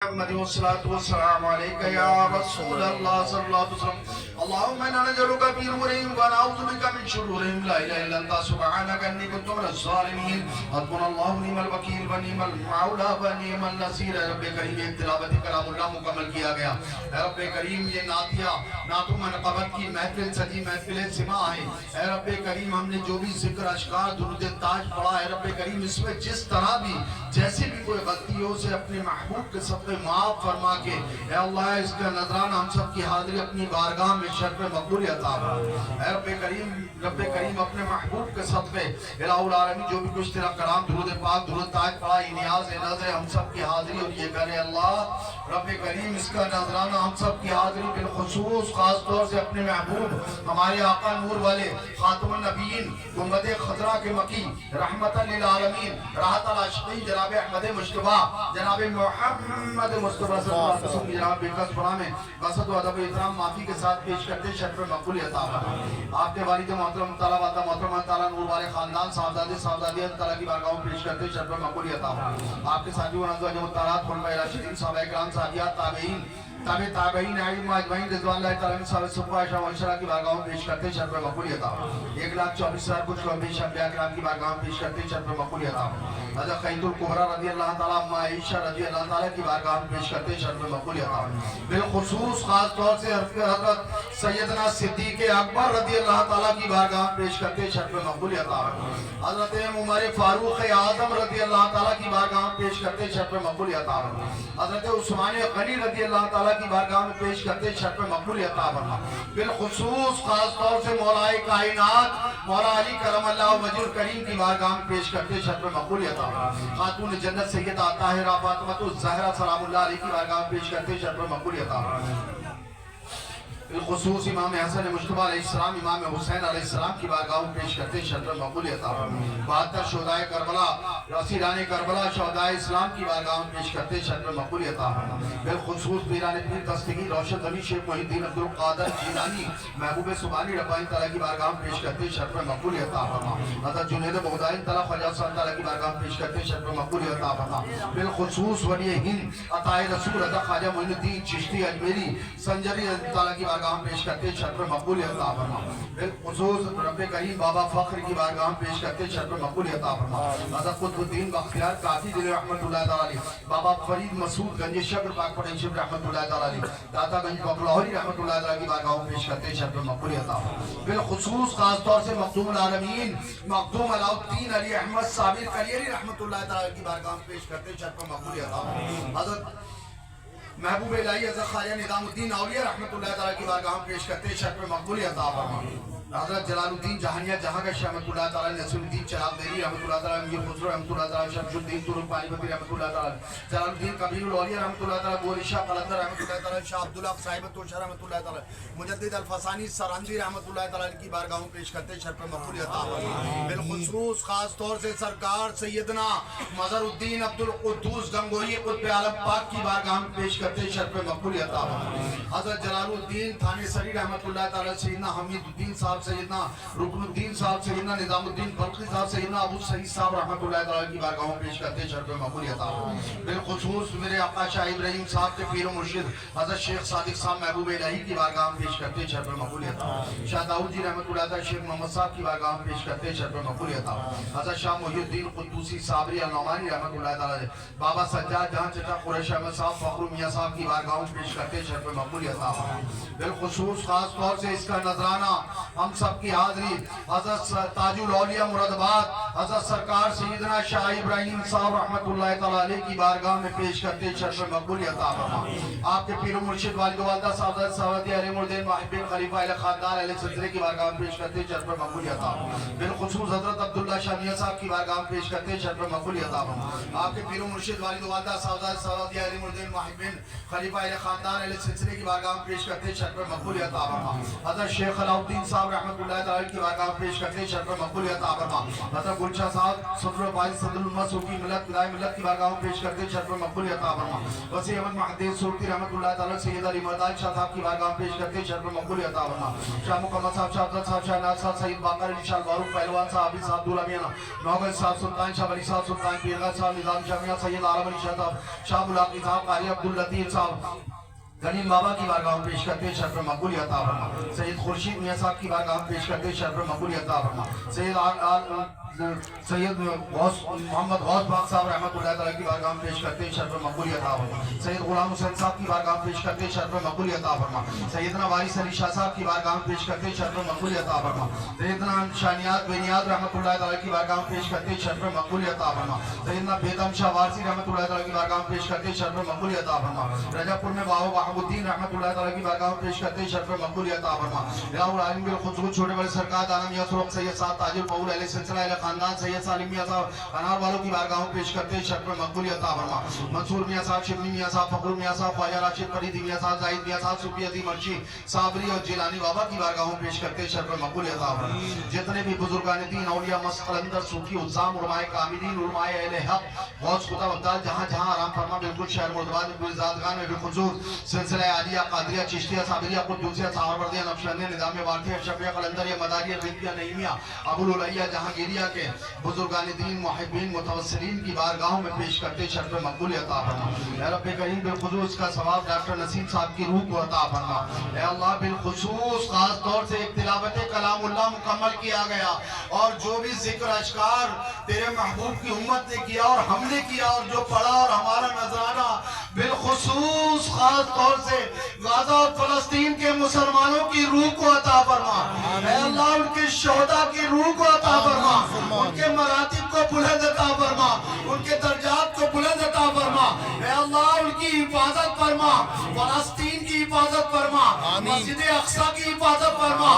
محمد والصلاة والسلام عليك يا رسول الله صلى الله عليه وسلم. اللهم إنا نجعلك في نورهم ونعوذ بك من شرورهم. لا إله إلا أنت سبحانك إني كنت من الظالمين. حسبنا الله ونعم الوكيل ونعم المولى ونعم النصير. اے رب کریم ایک تلاوت کلام اللہ مکمل کیا گیا. اے رب کریم یہ نعتیہ نعتوں منقبت کی محفل سجی محفل سما ہے. اے رب کریم ہم نے جو بھی ذکر اشکار درود تاج پڑھا ہے رب کریم اس میں جس طرح بھی جیسے بھی کوئی غلطی ہو اسے اپنے محبوب کے صدقے معاف فرما کے اے اللہ اس کا نظرانہ ہم سب کی حاضری اپنی بارگاہ میں شرف مقبول عطا فرما. اے رب کریم اپنے محبوب کے صدقے الہ العالمین جو بھی کچھ تیرا کلام درود پاک درود تاج پڑھا یہ نیاز نظر ہم سب کی حاضری اور یہ کرے اللہ رب کریم اس کا نظرانہ ہم سب کی حاضری بالخصوص خاص طور سے اپنے محبوب ہمارے آقا نور والے خاتم النبیین گنبد خضرا کے مکی رحمت للعالمین راحت العاشقین جناب احمد مجتبیٰ جناب محمد مصطفیٰ صلی اللہ علیہ وسلم جناب بکس پڑھا میں قصد و ادب و احترام معافی کے ساتھ پیش کرتے شرف مقبول عطا فرما. آپ کے والد محترم تعالیٰ واتا محترم تعالیٰ نور والے خاندان صاحبزادے صاحبزادیت تعالیٰ کی بارگاہوں پیش کرتے شرف مقبول عطا فرما. آپ کے ساتھی و نزوج مطالعات خلفائے راشدین صحابہ کرام صحابیات تابعین تابعین علم اجمعین رضوان اللہ تعالیٰ صحابہ صفوہ عائشہ وعشرہ کی بارگاہوں پیش کرتے شرف مقبول عطا فرما. 1,24,000 کچھ لوگ بھی انبیاء کرام کی بارگاہوں پیش کرتے شرف مقبول عطا فرما. حضرت خیت الکبریٰ رضی اللہ تعالیٰ عنہ عائشہ رضی اللہ تعالیٰ کی بارگاہوں پیش کرتے شرف مقبول عطا فرما. بالخصوص خاص طور سے حضرت سیدنا صدیق اکبر رضی اللہ تعالیٰ کی بارگاہوں پیش کرتے شرف مقبول عطا فرما. حضرت عمر فاروق اعظم رضی اللہ تعالیٰ کی بارگاہوں پیش کرتے شرف مقبول عطا فرما. حضرت عثمان غنی رضی اللہ تعالیٰ کی بارگاہ میں پیش کرتے شرف مقبول عطا فرما. بالخصوص خاص طور سے مولا کائنات مولا علی کرم اللہ وجہ الکریم کی بارگاہ میں پیش کرتے شرف مقبول عطا فرما. خاتون جنت سیدہ طاہرہ فاطمہ الزہرا سلام اللہ علیہ کی بارگاہ میں پیش کرتے شرف مقبول عطا فرما. بالخصوص امام حسن مجتبیٰ علیہ السلام امام حسین علیہ السلام کی بارگاہوں پیش کرتے شرف مقبول عطا فرما. 72 شہدائے کربلا اسیران کربلا شہدائے اسلام کی بارگاہوں پیش کرتے شرف مقبول عطا فرما. بالخصوص پیران پیر دستگیر روشن غنی شیخ محی الدین عبد القادر جیلانی محبوب سبحانی ربانی تعالیٰ کی بارگاہوں پیش کرتے شرف مقبول عطا فرما. حضرت جنید بغدادی تعالیٰ خواجہ صاحب تعالیٰ کی بارگاہوں پیش کرتے شرف مقبول عطا فرما. بالخصوص ولی ہند عطائے رسول عطا خواجہ معین الدین چشتی اجمیری سنجری تعالیٰ کی بارگاہوں پیش کرتے شرف مقبول عطا فرما. بالخصوص رب کریم بابا فخر کی بارگاہوں پیش کرتے شرف مقبول عطا فرما. حضرت قطب الدین بختیار کافی دل رحمت اللہ تعالی علیہ بابا فرید مسعود گنج شکر پاک پڑھیں شب رحمت اللہ تعالی علیہ داتا گنج بابلاہوری رحمت اللہ تعالی کی بارگاہوں پیش کرتے شرف مقبول عطا فرما. بالخصوص خاص طور سے مخدوم العالمین مخدوم علاء الدین علی احمد صابر کریری رحمت اللہ تعالی کی بارگاہوں پیش کرتے شرف مقبول عطا فرما. حضرت محبوب الہی حضرت خواجہ نظام الدین اولیاء رحمت اللہ تعالیٰ کی بارگاہوں پیش کرتے شرف مقبول عطا فرما. حضرت جلال الدین جہانیہ جہاں کا رحمت اللہ تعالیٰ نصر الدین چراغ دیری رحمت اللہ تعالیٰ میر خسرو رحمت اللہ تعالیٰ شمس الدین ترک پانی پتی رحمت اللہ تعالیٰ جلال الدین کبیر الاولیاء رحمت اللہ تعالیٰ بوری شاہ قلندر رحمت اللہ تعالیٰ شاہ عبداللہ صاحب توشہ رحمت اللہ تعالیٰ مجدد الفسانی سراندی رحمت اللہ تعالیٰ کی بارگاہوں پیش کرتے شرف مقبول عطا فرما. بالخصوص خاص طور سے سرکار سیدنا مظہر الدین عبد القدوس گنگوئی قطب عالم پاک کی بارگاہوں پیش کرتے شرف مقبول عطا فرما. حضرت جلال الدین تھانے سری رحمت اللہ تعالیٰ سیدنا حمید الدین صاحب سیدنا رکن الدین صاحب سیدنا نظام الدین بلخی صاحب سیدنا ابو سعید صاحب رحمت اللہ تعالیٰ کی بارگاہوں پیش کرتے شرف مقبول عطا فرما. بالخصوص میرے آقا شاہ ابراہیم صاحب کے پیر و مرشد حضرت شیخ صادق صاحب محبوب الہی کی بارگاہوں پیش کرتے شرف مقبول عطا فرما. شاہ داؤد جی رحمت اللہ تعالیٰ شیخ محمد صاحب کی بارگاہوں پیش کرتے شرف مقبول عطا فرما. حضرت شاہ محی الدین قدوسی صابری النعمانی رحمت اللہ تعالیٰ بابا سجاد جہاں چچا قریش احمد صاحب فخر میاں صاحب کی بارگاہوں پیش کرتے شرف مقبول عطا فرما. بالخصوص خاص طور سے اس کا نذرانہ ہم سب کی حاضری حضرت تاج الاولیاء مراد آباد حضرت سرکار سیدنا شاہ ابراہیم صاحب رحمت اللہ تعالیٰ علیہ کی بارگاہ میں پیش کرتے شرف مقبول عطا فرما. آپ کے پیر و مرشد والد و والدہ صاحبزادے صاحبزادی علی مردین محبین خلیفہ اہل خاندان اہل سلسلے کی بارگاہ میں پیش کرتے شرف مقبول عطا فرما. بالخصوص حضرت عبداللہ شاہ میاں صاحب کی بارگاہ میں پیش کرتے شرف مقبول عطا فرما. آپ کے پیر و مرشد والد و والدہ صاحبزادے صاحبزادی علی مردین محبین خلیفہ اہل خاندان اہل سلسلے کی بارگاہ میں پیش کرتے شرف مقبول عطا فرما. حضرت شیخ علاؤ الدین صاحب रहमत उल्लाह ताला की बारगाह में पेश करते हैं शर्फ मकबूल अता फरमा। हज़रत गुलशन साहब सदरुल फाइज सदरुल उम्मत सूफी मिल्लत विदाई मिल्लत की बारगाह में पेश करते हैं शर्फ मकबूल अता फरमा। वसी अहमद मुहद्दिस सूरती रहमतुल्लाह ताला सैयद अली मर्दानी शाह साहब की बारगाह में पेश करते हैं शर्फ मकबूल अता फरमा। शाह मुकम्मल साहब, शाह अफजल साहब, शाह नाज़ साहब, सैयद बाकर अली शाह बारूक पहलवान साहब, हाफिज़ साहब अब्दुल अमीन नौगल साहब, सुल्तान शाह वली साहब, सुल्तान पीरगंज साहब, निज़ाम शामिया सैयद आलम अली शाह साहब, शाह मुलाकी साहब, कारी अब्दुल लतीफ़ साहब गनीम बाबा की बारगाह में पेश करते हैं शर्फ मकबूल अता फरमा। सैयद खुर्शीद मियां साहब की बारगाह में पेश करते हैं शर्फ मकबूल अता फरमा। सैयद मोहम्मद गौस बाग साहब रहमतुल्लाह ताला की बारगाह में पेश करते हैं शर्फ मकबूल अता फरमा। सैयद गुलाम हुसैन साहब की बारगाह में पेश करते हैं शर्फ मकबूल अता फरमा। सैयदना वारिस अली शाह साहब की बारगाह में पेश करते हैं शर्फ मकबूल अता फरमा। सैयदना शानियात बेनियाद रहमतुल्लाह ताला की बारगाह में पेश करते हैं शर्फ मकबूल अता फरमा। सैयदना बेदम शाह वारसी रहमतुल्लाह ताला की बारगाह में पेश करते हैं शर्फ मकबूल अता फरमा। रजापुर में बाबा महमूद्दीन रहमतुल्लाह ताला की बारगाह में पेश करते हैं शर्फ मकबूल अता फरमा। इलाहुल आलमीन बिल खुसूस छोटे बड़े सरकार दाना मियां सुरख सैयद साहब ताजुल पौल अहले सिलसिला अहले खानदान सैयद सालिम मियां साहब अनार वालों की बारगाह में पेश करते हैं शर्फ मकबूल अता फरमा। मंसूर मियां साहब, शिबली मियां साहब, फखरुल मियां साहब, ख्वाजा राशिद फरीदी मियां साहब, जाहिद मियां साहब, सूफी अजीम अर्शी साबरी और जिलानी बाबा की बारगाह में पेश करते हैं शर्फ मकबूल अता फरमा। जितने भी बुजुर्गान दीन औलिया मस्त कलंदर सूफी उज़्ज़ाम उलमाए कामिलीन उलमाए अहले हक गौस खुदा अब्दाल जहां जहां आराम फरमा बिल्कुल शहर मुर्दाबाद में गुलज़ादगान में बिलखुसूस सिलसिला आलिया कादरिया चिश्तिया साबरिया कुद्दूसिया सावरवर्दिया नक्शबंदिया निज़ाम वारथिया शफिया कलंदरिया मदारिया रिंकिया नईमिया अबुल उलैया जहांगीरिया के बुजुर्गान दीन मुहिब्बीन मुतवस्सिलीन की बारगाहों में पेश करते शर्फ मकबूल अता फरमा। या रब्बे करीम बिलखुसूस का सवाब डॉक्टर नसीम साहब की रूह को अता फरमा। या अल्लाह बिलखुसूस खास तौर से एक तिलावत कलामुल्लाह मुकम्मल किया गया और जो भी जिक्र अशकार तेरे महबूब की उम्मत ने किया और हमने किया और जो पढ़ा और हमारा नजराना बिलखुसूस खास तौर से गाजा और फलस्तीन के मुसलमानों की रूह को अता फरमा। अल्लाह उनके शोहदा की रूह को अता फरमा, उनके मरातिब को बुलंद अता फरमा, उनके दर्जात को बुलंद अता फरमा। अल्लाह उनकी हिफाजत फरमा, फलस्तीन की हिफाजत फरमा, मस्जिद अक्सा की हिफाजत फरमा।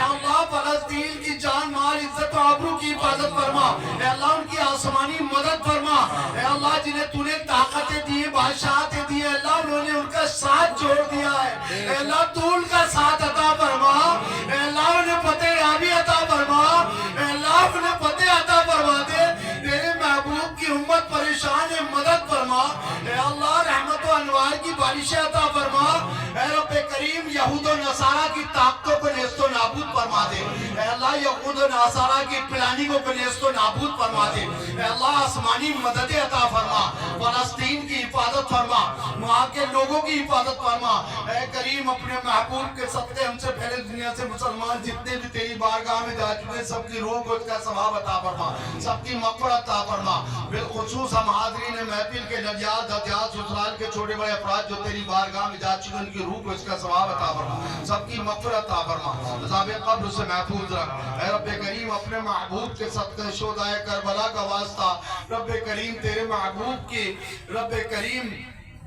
अल्लाह फलस्तीन की जान माल इज्जत और आबरू की हिफाजत फरमा। अल्लाह उनकी आसमानी मदद फरमा। अल्लाह जिन्हें तूने ताकतें दी, बादशाहतें दी, अल्लाह उन्होंने उनका साथ छोड़ दिया है, अल्लाह तू उनका साथ अता फरमा। अल्लाह उन्हें फतेह याबी अता फरमा, अल्लाह उन्हें फतेह अता फरमा दे। तेरे महबूब की उम्मत परेशान है, मदद फरमा। अल्लाह रहमत व अनवार की बारिश अता फरमा। रब्बे करीम यहूद और नसारा की ताकतों को नेस्तो नाबूद फरमा दे। अल्लाह यहूद और नसारा की प्लानिंगों को नेस्तो नाबूद फरमा दे। अल्लाह आसमानी मदद अता फरमा, फलस्तीन की हिफाजत फरमा, वहाँ के लोगों की हिफाजत फरमा। ऐ करीम अपने महबूब के सदक़े हमसे पहले दुनिया से मुसलमान जितने भी तेरी बारगाह में जा चुके सबकी रूह को उसका सवाब अता फरमा, सबकी मग़फ़िरत अता फरमा। बिलखुसूस हम हाज़रीन महफिल के नजात दतियात ससुराल के छोटे बड़े अफराद जो तेरी बारगाह में जा चुके उनकी रूह को इसका सवाब अता फरमा, सबकी मग़फ़िरत अता फरमा, अज़ाब क़ब्र से महफूज रख। ऐ रब्बे करीम अपने महबूब के सदक़े शोहदाए करबला का वास्ता रब्बे करीम तेरे महबूब की रब्बे करीम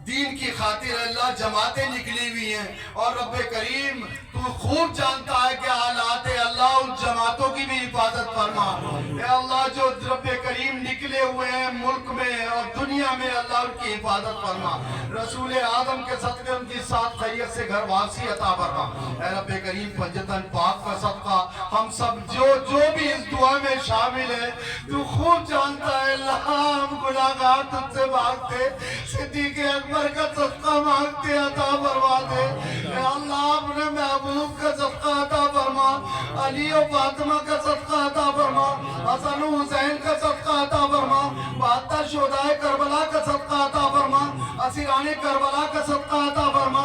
दीन की खातिर अल्लाह जमातें निकली हुई हैं और रब्बे करीम तू खूब जानता है क्या हालात है। अल्लाह उन जमातों की भी हिफाजत फरमा। अल्लाह जो रब्बे करीम निकले हुए हैं मुल्क में और दुनिया में अल्लाह उनकी हिफाजत फरमा। रसूल आदम के सदक़े उनकी साथ खैरियत से घर वापसी अता फरमा। ऐ रब्बे करीम पंजतन पाक का सदका हम सब जो भी इस दुआ में शामिल है तू खूब जानता है। अल्लाह हम गुनाहगार तुझसे मांगते, सिद्दीक़ अकबर का सदका मांगते, अता फरमा दे। अल्लाह अपने महबूब का सदका अता फरमा, अली और फातिमा का सदका अता फरमा, हसन हुसैन का सदका अता फरमा, 72 शोहदाए करबला का सदका अता फरमा, असीराने करबला का सदका अता फरमा,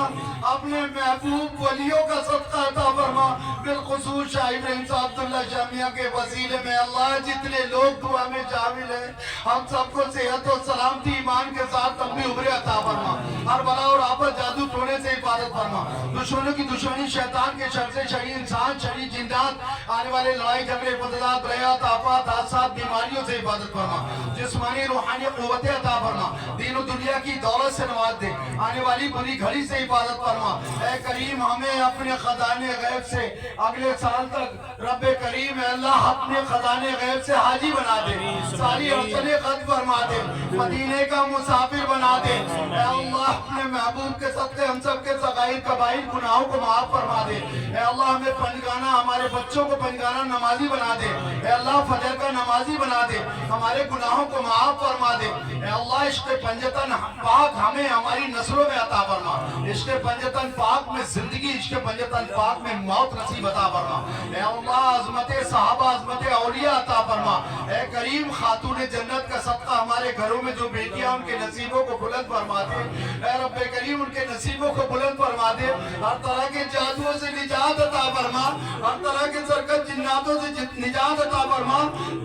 अपने महबूब वलियों का सदका अता फरमा। बिलखुसूस शाह इब्राहिम साहब अब्दुल्ला शामिया के वसीले में अल्लाह जितने लोग दुआ में शामिल हैं हम सबको सेहत और सलामती ईमान के साथ लंबी उम्र अता फरमा। हर बला और आफत जादू टोने से हिफाजत फरमा। दुश्मनों की दुश्मनी शैतान के शर से शरीर इंसान शरीर जिन्नात आने वाले लड़ाई झगड़े फसाद बयात आफत हादसात बीमारियों से हिफाजत फरमा। जिस्मानी रूहानी क़ुव्वतें अता फरमा, दीन और दुनिया की दौलत से नवाज दे, आने वाली बुरी घड़ी से हिफाजत फरमा। ऐ करीम हमें अपने खजाने गैब से अगले साल तक रब्बे करीम अल्लाह अपने खजाने गैब से हाजी बना दे, सारी अड़चने खत्म फरमा दे, मदीने का मुसाफिर बना दे। अल्लाह अपने महबूब के सदक़े हम सब के सगाइर कबाइर गुनाहों को माफ फरमा दे। ए अल्लाह हमें पंजगाना, हमारे बच्चों को पंजगाना नमाजी बना दे। ए अल्लाह फजर का नमाजी बना दे, हमारे गुनाहों को माफ फरमा दे। ए अल्लाह इश्क़ पंजतन पाक हमें हमारी नस्लों में अता फरमा। इश्क़ पंजतन पाक में जिंदगी, इश्क़ पंजतन पाक में मौत नसीब अता फरमा। ए अल्लाह अज़मत सहाबा, अज़मत औलिया अता फरमा। ए करीम खातून जन्नत का सदका हमारे घरों में जो बेटियां उनके नसीबों को बुलंद फरमा दे। ए रब्बे करीम उनके नसीबों को बुलंद फरमा दे। हर तरह के जादुओं से निजात अता फरमा, हर तरह के सरकत जिन्नातों से निजात अता फरमा।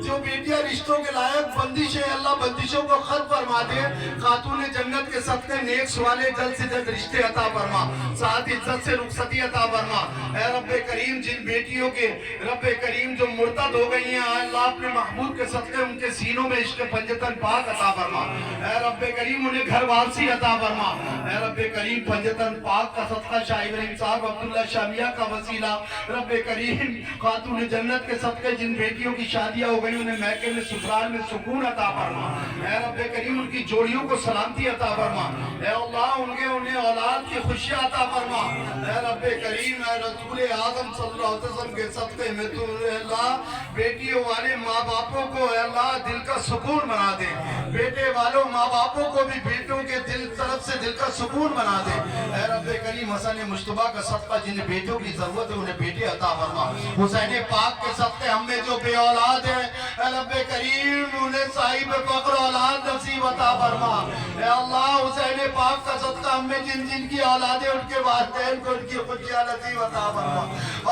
जो बेटियां रिश्तों के लायक बंदिश है अल्लाह बंदिशों को खत्म फरमा दे। खातून जन्नत के सदके नेक सवाले जल्द से जल्द रिश्ते अता फरमा, साथ इज्जत से रुखसती अता फरमा। ए रब्बे करीम जिन बेटियों के रब्बे करीम जो मुर्तद हो गई हैं अल्लाह अपने महबूब के सदके उनके सीनों में इश्क़ पंजतन पाक अता फरमा। ए रब्बे करीम उन्हें घर वापसी अता फरमा। ए रब्बे करीम पंजतन पाक का सदका शाह इब्राहिम साहब अब्दुल्ला शामिया का वसीला रब्बे करीम खातून जन्नत के सदके जिन बेटियों की शादियां हो गई उन्हें मैके में ससुराल में सुकून अता फरमा। ए रब्बे करीम उनकी जोड़ियों को सलामती अता फरमा। ए अल्लाह उन्हें औलाद की खुशियां अता फरमा। ए रब्बे करीम ए रसूल आदम सल्लल्लाहु अलैहि वसल्लम के सदके में तू अल्लाह बेटियों वाले माँ बापों को अल्लाह दिल का सुकून बना दे। बेटे वालों माँ बापों को भी बेटों के दिल तरफ से दिल का सुकून बना दे। ए रब्बे करीम हसन मुश्तबा का सदका जिन्हें बेटों की जरूरत है उन्हें बेटे अता फरमा। हुसैन पाक के सदके हम में जो बे औलाद है ए रब्बे करीम उन्हें साहिब फख्र औलाद नसीब अता फरमा। ए अल्लाह हुसैन पाक का सदका हम में जिन जिन की औलाद है उनके वालिदैन को उनकी खुशियां नसीब अता फरमा।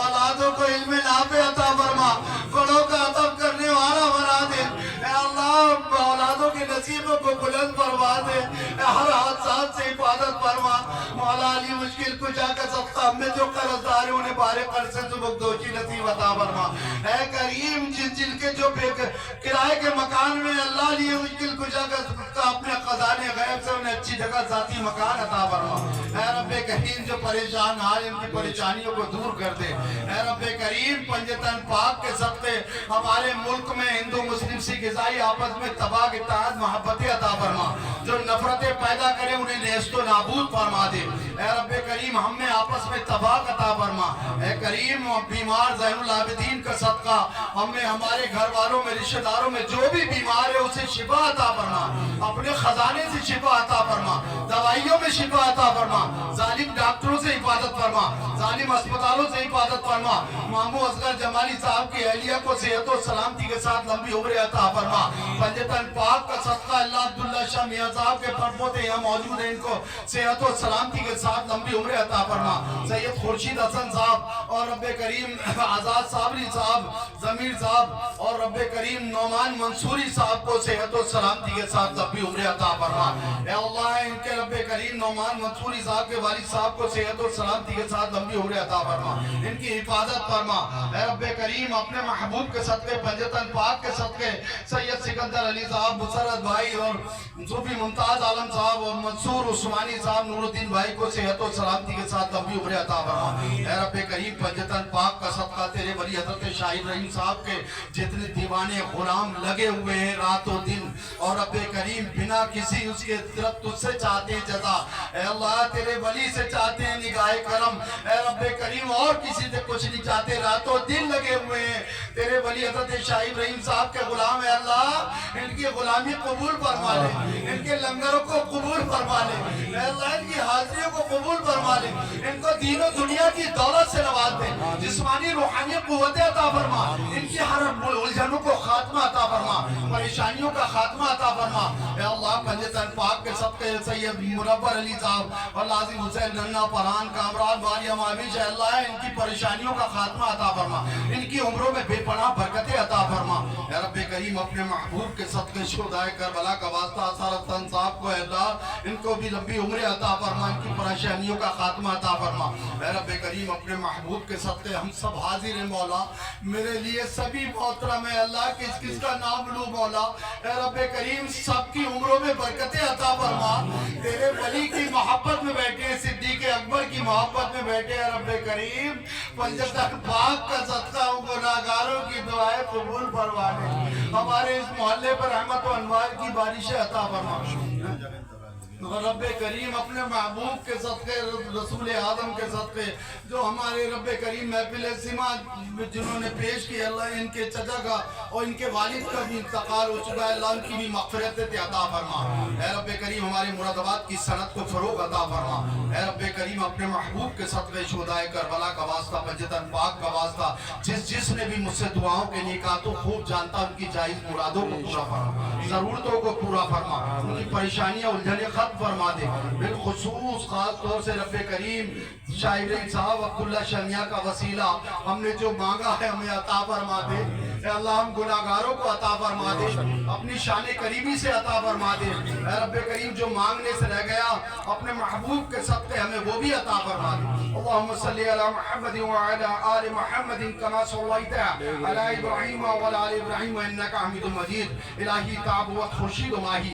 औलादों को इल्म नाफे अता फरमा, बड़ों का अदब करने वाला बना दे। ए अल्लाह औलादों के नसीबों को बुलंद फरमा दे। हर हादसा से हिफाजत फरमा। मौला अली मुश्किल कुशा का सदका हमें जो कर्जदार है उन्हें बारे कर्ज से मुबदोशी नसीब अता फरमा। ए करीम जिनके जो किराए के मकान में अल्लाह लिए मुश्किल कुशा का अपने खजाने गैब से उन्हें अच्छी जगह जाती मकान अता फरमा। ए रब्बे करीम जो परेशान हाल इनकी परेशानियों को दूर कर दे। ए रब्बे करीम पंजतन पाक के सदके हमारे मुल्क में हिंदू मुस्लिम सिख ईसाई आपस में तबाह इत्तेहाद मोहब्बतें अता फरमा। जो नफरतें पैदा करे उन्हें नेस्तो नाबूद फरमा दे। ए रब्बे करीम हम में आपस में तबाह अता फरमा। ए करीम बीमार ज़ैनुल आबिदीन का सदका हमें हमारे घर वालों में रिश्तेदारों में जो भी बीमार है उसे शिफा अता फरमा। अपने खजाने से शिफा अता फरमा, दवाइयों में शिफा अता फरमा। जालिम डॉक्टरों से हिफाजत फरमा, जालिम अस्पतालों से हिफाजत फरमा। मामू असगर जमाली साहब की अहलिया को सेहत और सलामती के साथ लंबी उम्र अता फरमा। पंजतन पाक का सदका अल्लाह अब्दुल्ला शाह मियां साहब के परपोते यहाँ मौजूद है, इनको सेहत और सलामती के साथ लंबी उम्र अता फरमा। सैयद खुर्शीद हसन साहब और रब्बे करीम आजाद साबरी साहब, जमीर साहब और रब्बे करीम नौमान मंसूरी साहब को सेहत और सलामती के साथ लंबी उम्र अता फरमा। ए अल्लाह इनके रब्बे करीम नौमान मंसूरी साहब के वालिद साहब को सेहत और सलामती के साथ लंबी उम्र अता फरमा, इनकी हिफाजत फरमा। ए रब्बे करीम अपने महबूब के सदके पंजतन पाक के सदके सैयद सिकंदर अली साहब, मुसरत भाई और सूफी मुमताज आलम साहब और मंसूर उस्मानी साहब, नूरुद्दीन भाई को सेहत और सलामती के साथ लंबी उम्र अता फरमा। ए रब्बे करीम पंजतन पाक का सदका तेरे वली हज़रत शाह इब्राहिम साहब के जितने दीवाने गुलाम लगे हुए हैं रातों दिन और रब्बे करीम बिना किसी उसके तरफ तुझसे चाहते हैं जज़ा। ए अल्लाह तेरे वली से चाहते हैं निगाह करम। ए रब्बे करीम और किसी से कुछ नहीं चाहते, रातों दिन लगे हुए हैं तेरे वली हज़रत शाह इब्राहिम साहब के गुलाम है। अल्लाह इनकी गुलामी कबूल फरमा ले, इनके लंगरों को कबूल फरमा ले, अल्लाह इनकी हाजिरियों को कबूल फरमा ले, इनको दीन और दुनिया की दौलत से नवाज दे, जिस्मानी रूहानी कुव्वतें अता फरमा, इनकी हर उलझनों को खात्मा अता फरमा, परेशानियों का खात्मा अता फरमा। ए अल्लाह पंजतन पाक के सदके सैयद मुनव्वर अली साहब और लाजिम हुसैन नन्ना फरहान कामरान वालिया माविश अल्लाह इनकी परेशानियों का खात्मा अता फरमा, इनकी उम्रों में बेपनाह बरकतें अता फरमा। या रब्बे करीम अपने महबूब के सदके शुहदाए करबला का वास्ता सरतन साहब को अल्लाह इनको भी लंबी उम्र अता फरमा, इनकी परेशानियों का खात्मा अता फरमा। या रब्बे करीम अपने महबूब के सदके हम सब हाजिर हैं मौला, मेरे लिए सभी मोहतरम है अल्लाह, किस किस का नाम लूं मौला। या रब्बे करीम सबकी उम्रों में बरकतें अता फरमा, तेरे वली की मोहब्बत में बैठे, सिद्दीक़ अकबर की मोहब्बत में बैठे। या रब्बे करीम पंजतन पाक का सदका गुनाहगारों की दुआएं कबूल फरमा ले, हमारे इस मोहल्ले पर रहमत व अनवार की बारिशें अता फरमा। رب کریم اپنے محبوب کے صدقے رسول اعظم کے صدقے جو ہمارے رب کریم محفل سما جنہوں نے پیش کی اللہ ان کے چچا کا اور ان کے والد کا بھی انتقال ہو چکا ہے اللہ ان کی بھی مغفرت عطا فرما اے رب کریم ہمارے مراد آباد کی صنعت کو فروغ عطا فرما اے رب کریم اپنے محبوب کے صدقے شہدائے کربلا کا واسطہ مسجد پاک کا واسطہ جس نے بھی مجھ سے دعاؤں کے لیے کہا تو خوب جانتا ان کی جائز مرادوں کو پورا فرما ضرورتوں کو پورا فرما ان کی پریشانیاں الجھنیں ختم فرما دے بالخصوص خاص طور سے رب کریم شاعر صاحب عبداللہ شمیہ کا وسیلہ ہم نے جو مانگا ہے ہمیں عطا فرما دے اے اللہ ہم گناہگاروں کو عطا فرما دے اپنی شان قریبی سے عطا فرما دے اے رب کریم جو مانگنے سے رہ گیا اپنے محبوب کے صدقے ہمیں وہ بھی عطا فرما دے اللہم صلی علی محمد وعلی آل محمد کما صلیت علی ابراہیم وعلی آل ابراہیم انکا حمید مجید الہی تعبوت خورشید و ماہی